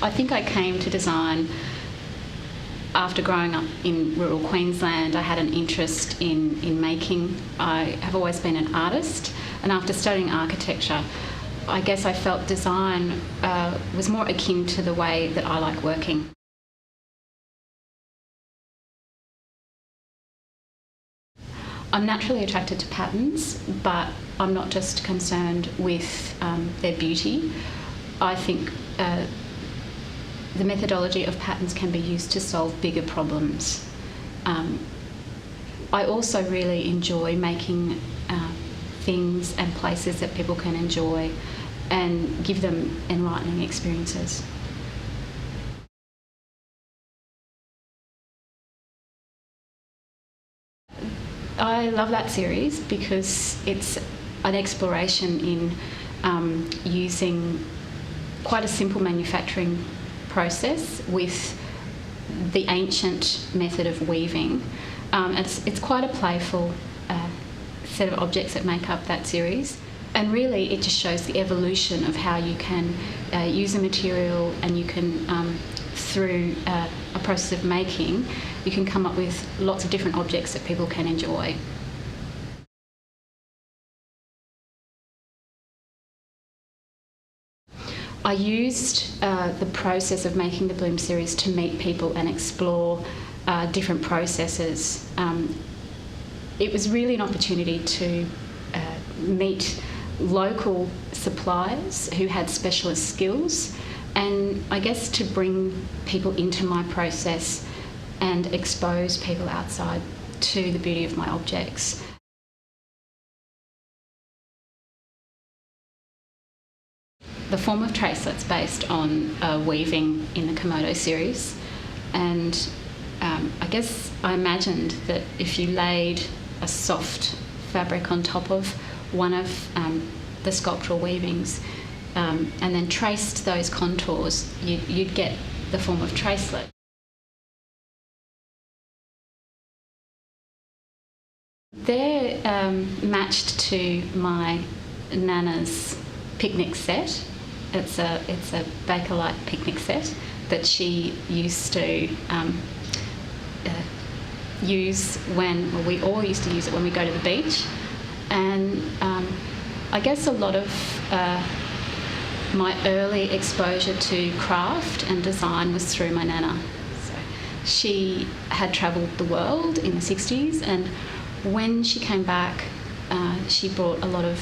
I think I came to design after growing up in rural Queensland. I had an interest in making. I have always been an artist, and after studying architecture, I guess I felt design was more akin to the way that I like working. I'm naturally attracted to patterns, but I'm not just concerned with their beauty. I think the methodology of patterns can be used to solve bigger problems. I also really enjoy making things and places that people can enjoy and give them enlightening experiences. I love that series because it's an exploration in using quite a simple manufacturing process with the ancient method of weaving. It's quite a playful set of objects that make up that series, and really it just shows the evolution of how you can use a material, and you can through a process of making, you can come up with lots of different objects that people can enjoy. I used the process of making the Bloom series to meet people and explore different processes. It was really an opportunity to meet local suppliers who had specialist skills, and I guess to bring people into my process and expose people outside to the beauty of my objects. The form of tracelet's based on weaving in the Komodo series, and I guess I imagined that if you laid a soft fabric on top of one of the sculptural weavings and then traced those contours, you'd get the form of tracelet. They're matched to my Nana's picnic set. It's a Bakelite picnic set that she used to use we all used to use it when we go to the beach. And I guess a lot of my early exposure to craft and design was through my Nana. So she had travelled the world in the 60s, and when she came back, she brought a lot of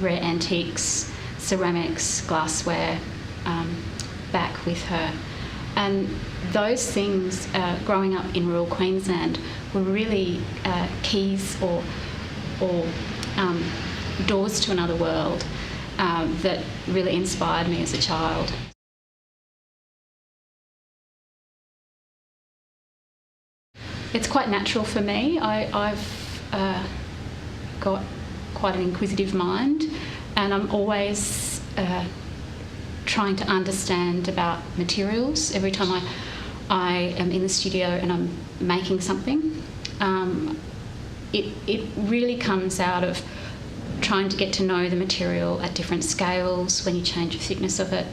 rare antiques, ceramics, glassware back with her. And those things, growing up in rural Queensland, were really keys or doors to another world that really inspired me as a child. It's quite natural for me. I've got quite an inquisitive mind, and I'm always trying to understand about materials. Every time I am in the studio and I'm making something, it really comes out of trying to get to know the material at different scales, when you change the thickness of it.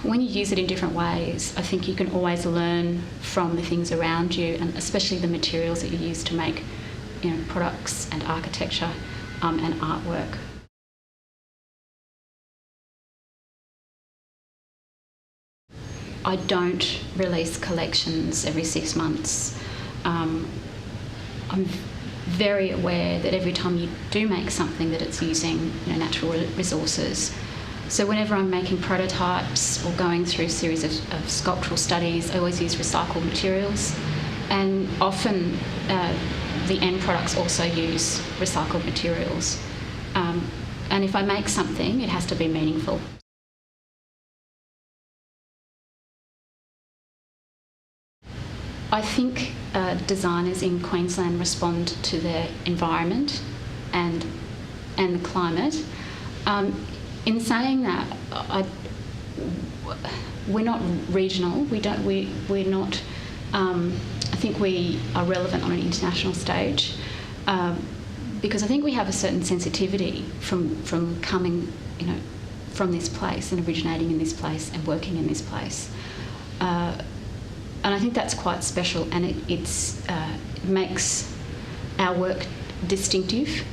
When you use it in different ways, I think you can always learn from the things around you, and especially the materials that you use to make, products and architecture and artwork. I don't release collections every 6 months. I'm very aware that every time you do make something, that it's using natural resources. So whenever I'm making prototypes or going through a series of sculptural studies, I always use recycled materials, and often the end products also use recycled materials. And if I make something, it has to be meaningful. I think designers in Queensland respond to their environment and the climate. In saying that, we're not regional. We're not. I think we are relevant on an international stage because I think we have a certain sensitivity from coming, from this place and originating in this place and working in this place. And I think that's quite special, and it makes our work distinctive